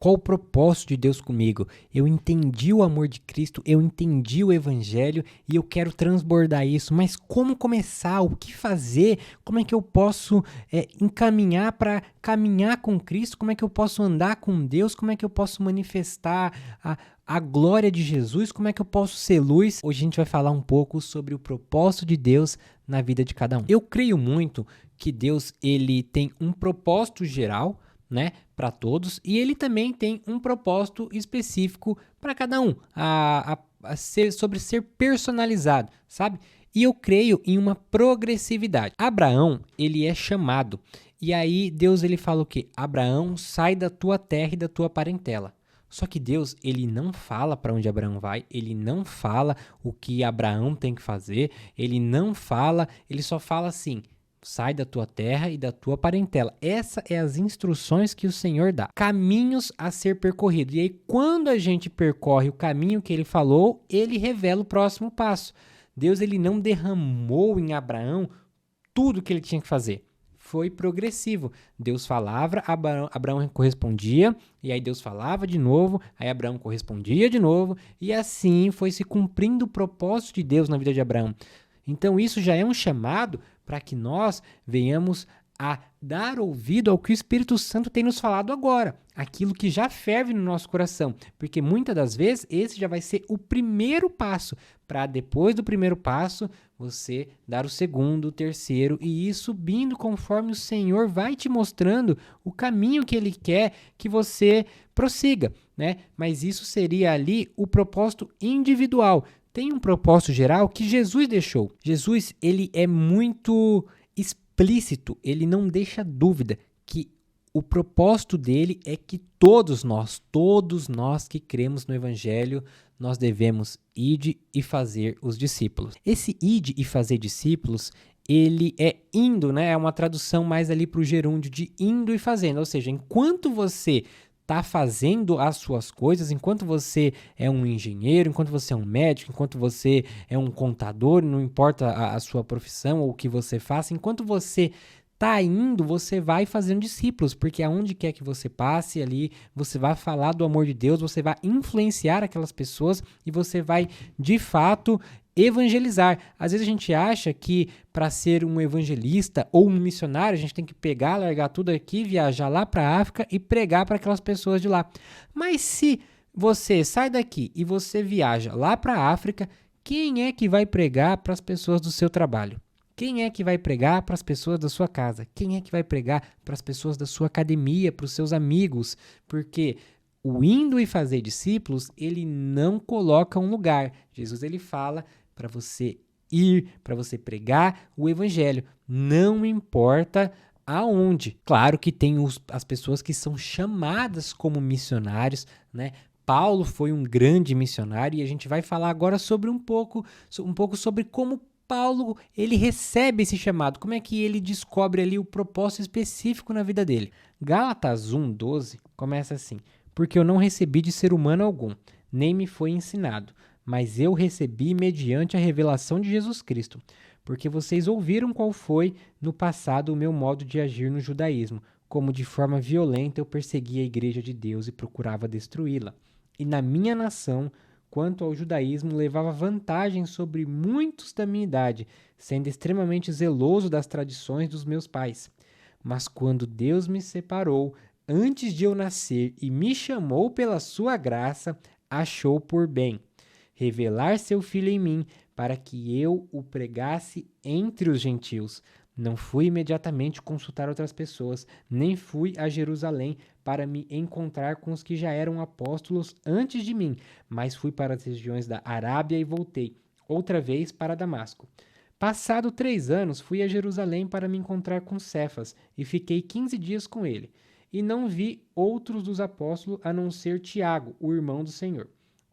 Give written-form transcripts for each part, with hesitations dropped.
Qual o propósito de Deus comigo? Eu entendi o amor de Cristo, eu entendi o Evangelho e eu quero transbordar isso. Mas como começar? O que fazer? Como é que eu posso encaminhar para caminhar com Cristo? Como é que eu posso andar com Deus? Como é que eu posso manifestar a glória de Jesus? Como é que eu posso ser luz? Hoje a gente vai falar um pouco sobre o propósito de Deus na vida de cada um. Eu creio muito que Deus ele tem um propósito geral, né, para todos, e ele também tem um propósito específico para cada um, sobre ser personalizado, sabe? E eu creio em uma progressividade. Abraão, ele é chamado, e aí Deus ele fala o quê? Abraão, sai da tua terra e da tua parentela. Só que Deus, ele não fala para onde Abraão vai, ele não fala o que Abraão tem que fazer, ele não fala, ele só fala assim: sai da tua terra e da tua parentela. Essas são as instruções que o Senhor dá. Caminhos a ser percorrido. E aí, quando a gente percorre o caminho que ele falou, ele revela o próximo passo. Deus ele não derramou em Abraão tudo o que ele tinha que fazer. Foi progressivo. Deus falava, Abraão correspondia, e aí Deus falava de novo, aí Abraão correspondia de novo, e assim foi se cumprindo o propósito de Deus na vida de Abraão. Então isso já é um chamado para que nós venhamos a dar ouvido ao que o Espírito Santo tem nos falado agora, aquilo que já ferve no nosso coração, porque muitas das vezes esse já vai ser o primeiro passo, para depois do primeiro passo você dar o segundo, o terceiro e ir subindo conforme o Senhor vai te mostrando o caminho que Ele quer que você prossiga, né? Mas isso seria ali o propósito individual. Tem um propósito geral que Jesus deixou. Jesus, ele é muito explícito, ele não deixa dúvida que o propósito dele é que todos nós que cremos no Evangelho, nós devemos ir e fazer os discípulos. Esse ir e fazer discípulos, ele é indo, né? É uma tradução mais ali para o gerúndio de indo e fazendo. Ou seja, enquanto você está fazendo as suas coisas, enquanto você é um engenheiro, enquanto você é um médico, enquanto você é um contador, não importa a sua profissão ou o que você faça, enquanto você está indo, você vai fazendo discípulos, porque aonde quer que você passe ali, você vai falar do amor de Deus, você vai influenciar aquelas pessoas e você vai, de fato, evangelizar. Às vezes a gente acha que para ser um evangelista ou um missionário, a gente tem que pegar, largar tudo aqui, viajar lá para a África e pregar para aquelas pessoas de lá. Mas se você sai daqui e você viaja lá para a África, quem é que vai pregar para as pessoas do seu trabalho? Quem é que vai pregar para as pessoas da sua casa? Quem é que vai pregar para as pessoas da sua academia, para os seus amigos? Porque o indo e fazer discípulos, ele não coloca um lugar. Jesus ele fala para você ir, para você pregar o evangelho. Não importa aonde. Claro que tem as pessoas que são chamadas como missionários, né? Paulo foi um grande missionário e a gente vai falar agora sobre um pouco sobre como Paulo ele recebe esse chamado, como é que ele descobre ali o propósito específico na vida dele. Gálatas 1:12 começa assim: porque eu não recebi de ser humano algum, nem me foi ensinado, mas eu recebi mediante a revelação de Jesus Cristo, porque vocês ouviram qual foi no passado o meu modo de agir no judaísmo, como de forma violenta eu perseguia a igreja de Deus e procurava destruí-la. E na minha nação, quanto ao judaísmo, levava vantagem sobre muitos da minha idade, sendo extremamente zeloso das tradições dos meus pais. Mas quando Deus me separou, antes de eu nascer, e me chamou pela sua graça, achou por bem revelar seu filho em mim, para que eu o pregasse entre os gentios. Não fui imediatamente consultar outras pessoas, nem fui a Jerusalém para me encontrar com os que já eram apóstolos antes de mim, mas fui para as regiões da Arábia e voltei, outra vez para Damasco. Passado 3 anos, fui a Jerusalém para me encontrar com Cefas, e fiquei 15 dias com ele. E não vi outros dos apóstolos a não ser Tiago, o irmão do Senhor.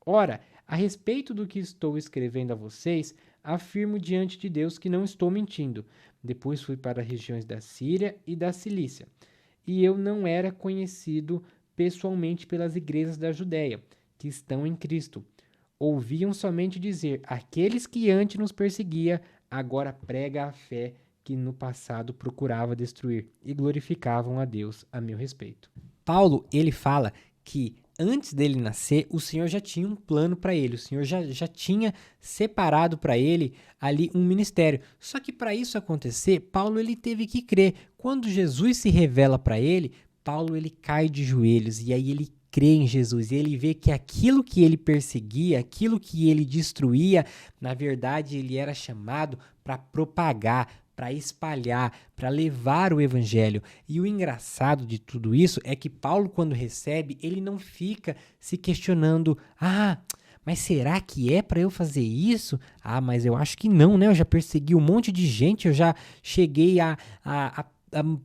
Ora, a respeito do que estou escrevendo a vocês, afirmo diante de Deus que não estou mentindo. Depois fui para as regiões da Síria e da Cilícia. E eu não era conhecido pessoalmente pelas igrejas da Judéia, que estão em Cristo. Ouviam somente dizer: aqueles que antes nos perseguia, agora prega a fé que no passado procurava destruir, e glorificavam a Deus a meu respeito. Paulo, ele fala que antes dele nascer, o Senhor já tinha um plano para ele, o Senhor já tinha separado para ele ali um ministério. Só que para isso acontecer, Paulo ele teve que crer. Quando Jesus se revela para ele, Paulo ele cai de joelhos e aí ele crê em Jesus e ele vê que aquilo que ele perseguia, aquilo que ele destruía, na verdade ele era chamado para propagar, para espalhar, para levar o evangelho. E o engraçado de tudo isso é que Paulo, quando recebe, ele não fica se questionando: mas será que é para eu fazer isso? Mas eu acho que não, né? Eu já persegui um monte de gente, eu já cheguei a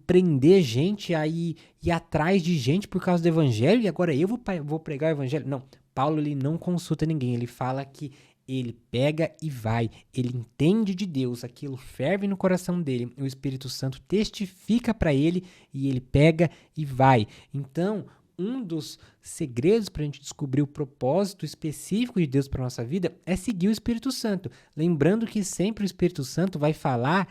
prender gente, a ir atrás de gente por causa do evangelho, e agora eu vou pregar o evangelho. Não, Paulo ele não consulta ninguém, ele fala que ele pega e vai, ele entende de Deus, aquilo ferve no coração dele, o Espírito Santo testifica para ele e ele pega e vai. Então, um dos segredos para a gente descobrir o propósito específico de Deus para nossa vida é seguir o Espírito Santo. Lembrando que sempre o Espírito Santo vai falar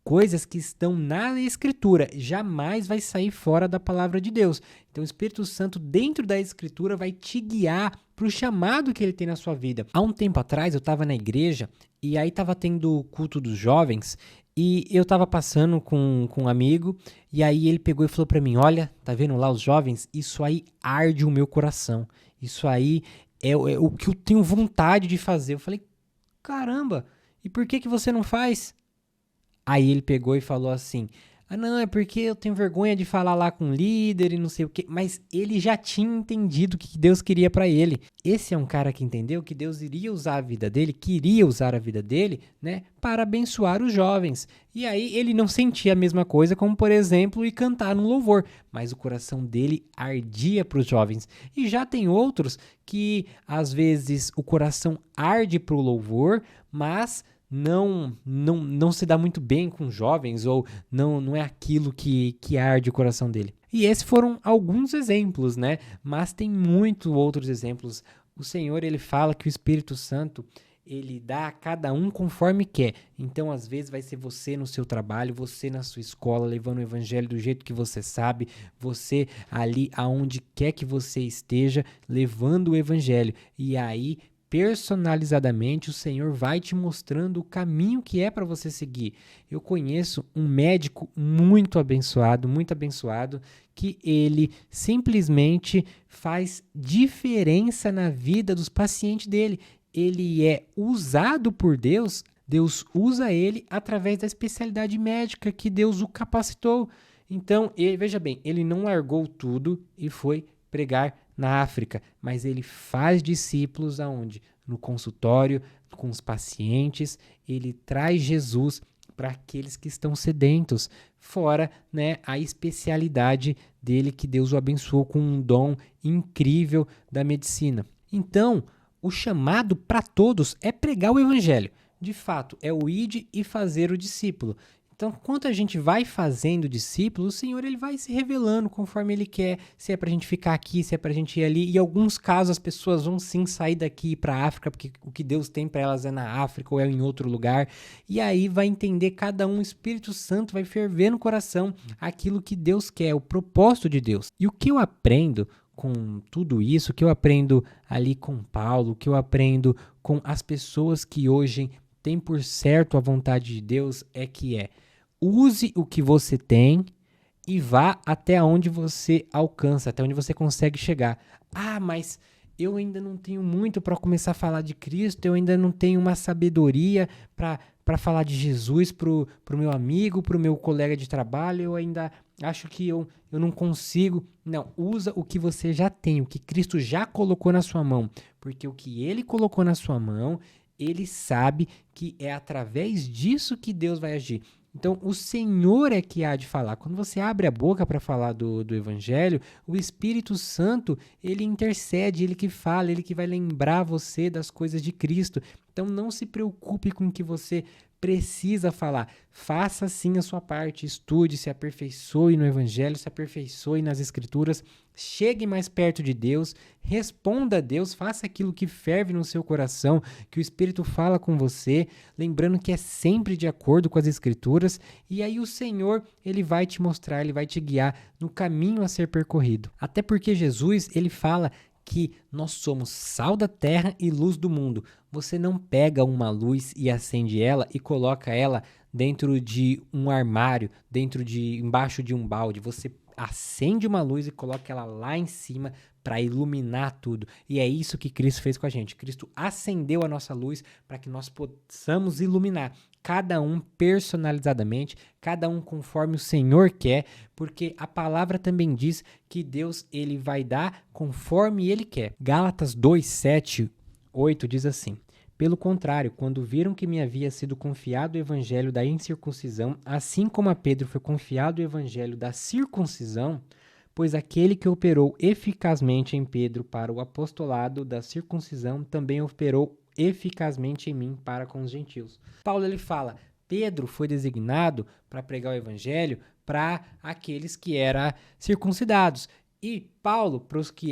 coisas que estão na Escritura, jamais vai sair fora da palavra de Deus. Então o Espírito Santo dentro da Escritura vai te guiar para o chamado que ele tem na sua vida. Há um tempo atrás eu estava na igreja e aí estava tendo o culto dos jovens e eu estava passando com um amigo e aí ele pegou e falou para mim: olha, tá vendo lá os jovens? Isso aí arde o meu coração. Isso aí é o que eu tenho vontade de fazer. Eu falei: caramba, e por que você não faz? Aí ele pegou e falou assim: não, é porque eu tenho vergonha de falar lá com o líder e não sei o quê. Mas ele já tinha entendido o que Deus queria para ele. Esse é um cara que entendeu que Deus iria usar a vida dele, queria usar a vida dele, né, para abençoar os jovens. E aí ele não sentia a mesma coisa, como por exemplo, ir cantar num louvor, mas o coração dele ardia para os jovens. E já tem outros que às vezes o coração arde para o louvor, mas não se dá muito bem com jovens, ou não é aquilo que arde o coração dele. E esses foram alguns exemplos, né? Mas tem muitos outros exemplos. O Senhor, ele fala que o Espírito Santo, ele dá a cada um conforme quer. Então, às vezes, vai ser você no seu trabalho, você na sua escola, levando o evangelho do jeito que você sabe, você ali aonde quer que você esteja, levando o evangelho. E aí, personalizadamente, o Senhor vai te mostrando o caminho que é para você seguir. Eu conheço um médico muito abençoado, que ele simplesmente faz diferença na vida dos pacientes dele. Ele é usado por Deus, Deus usa ele através da especialidade médica que Deus o capacitou. Então, veja bem, ele não largou tudo e foi pregar na África, mas ele faz discípulos aonde? No consultório, com os pacientes, ele traz Jesus para aqueles que estão sedentos, fora, né, a especialidade dele que Deus o abençoou com um dom incrível da medicina. Então, o chamado para todos é pregar o evangelho. De fato, é o ide e fazer o discípulo. Então, quanto a gente vai fazendo discípulos, o Senhor ele vai se revelando conforme Ele quer, se é para a gente ficar aqui, se é para a gente ir ali. Em alguns casos, as pessoas vão sim sair daqui para a África, porque o que Deus tem para elas é na África ou é em outro lugar. E aí vai entender cada um, o Espírito Santo vai ferver no coração aquilo que Deus quer, o propósito de Deus. E o que eu aprendo com tudo isso, o que eu aprendo ali com Paulo, o que eu aprendo com as pessoas que hoje têm por certo a vontade de Deus use o que você tem e vá até onde você alcança, até onde você consegue chegar. Mas eu ainda não tenho muito para começar a falar de Cristo, eu ainda não tenho uma sabedoria para falar de Jesus pro meu amigo, pro meu colega de trabalho, eu ainda acho que eu não consigo. Não, usa o que você já tem, o que Cristo já colocou na sua mão, porque o que Ele colocou na sua mão, Ele sabe que é através disso que Deus vai agir. Então, o Senhor é que há de falar. Quando você abre a boca para falar do Evangelho, o Espírito Santo, ele intercede, ele que fala, ele que vai lembrar você das coisas de Cristo. Então, não se preocupe com o que você precisa falar. Faça sim a sua parte, estude, se aperfeiçoe no Evangelho, se aperfeiçoe nas Escrituras, chegue mais perto de Deus, responda a Deus, faça aquilo que ferve no seu coração, que o Espírito fala com você, lembrando que é sempre de acordo com as Escrituras, e aí o Senhor, ele vai te mostrar, ele vai te guiar no caminho a ser percorrido. Até porque Jesus, ele fala que nós somos sal da terra e luz do mundo. Você não pega uma luz e acende ela e coloca ela dentro de um armário, embaixo de um balde. Você acende uma luz e coloca ela lá em cima para iluminar tudo. E é isso que Cristo fez com a gente. Cristo acendeu a nossa luz para que nós possamos iluminar, cada um personalizadamente, cada um conforme o Senhor quer, porque a palavra também diz que Deus ele vai dar conforme ele quer. Gálatas 2, 7, 8 diz assim: pelo contrário, quando viram que me havia sido confiado o evangelho da incircuncisão, assim como a Pedro foi confiado o evangelho da circuncisão, pois aquele que operou eficazmente em Pedro para o apostolado da circuncisão também operou eficazmente em mim para com os gentios. Paulo ele fala, Pedro foi designado para pregar o evangelho para aqueles que eram circuncidados, e Paulo para os que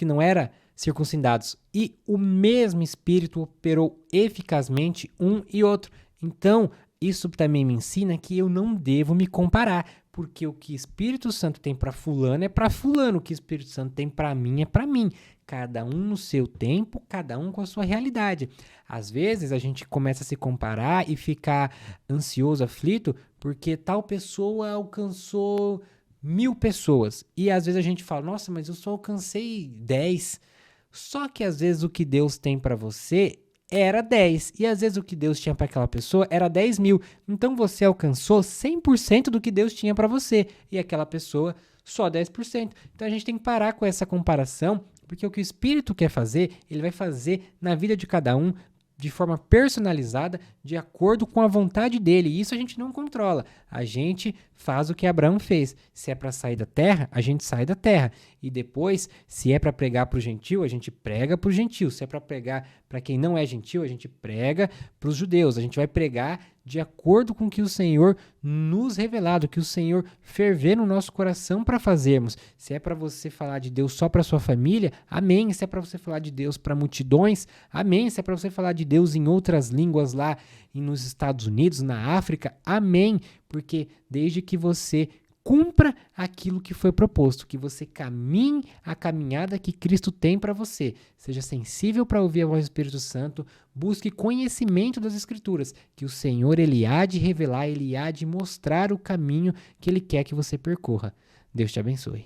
não eram circuncidados, e o mesmo Espírito operou eficazmente um e outro. Então, isso também me ensina que eu não devo me comparar, porque o que o Espírito Santo tem para fulano é para fulano, o que o Espírito Santo tem para mim é para mim. Cada um no seu tempo, cada um com a sua realidade. Às vezes a gente começa a se comparar e ficar ansioso, aflito, porque tal pessoa alcançou 1000 pessoas. E às vezes a gente fala, nossa, mas eu só alcancei 10. Só que às vezes o que Deus tem para você era 10. E às vezes o que Deus tinha para aquela pessoa era 10.000. Então você alcançou 100% do que Deus tinha para você. E aquela pessoa só 10%. Então a gente tem que parar com essa comparação, porque o que o Espírito quer fazer, ele vai fazer na vida de cada um de forma personalizada, de acordo com a vontade dele. E isso a gente não controla. A gente faz o que Abraão fez. Se é para sair da terra, a gente sai da terra. E depois, se é para pregar para o gentil, a gente prega para o gentil. Se é para pregar para quem não é gentil, a gente prega para os judeus. A gente vai pregar de acordo com o que o Senhor nos revelado, que o Senhor ferver no nosso coração para fazermos. Se é para você falar de Deus só para sua família, amém. Se é para você falar de Deus para multidões, amém. Se é para você falar de Deus em outras línguas lá nos Estados Unidos, na África, amém. Porque desde que você cumpra aquilo que foi proposto, que você caminhe a caminhada que Cristo tem para você. Seja sensível para ouvir a voz do Espírito Santo, busque conhecimento das Escrituras, que o Senhor ele há de revelar, ele há de mostrar o caminho que ele quer que você percorra. Deus te abençoe.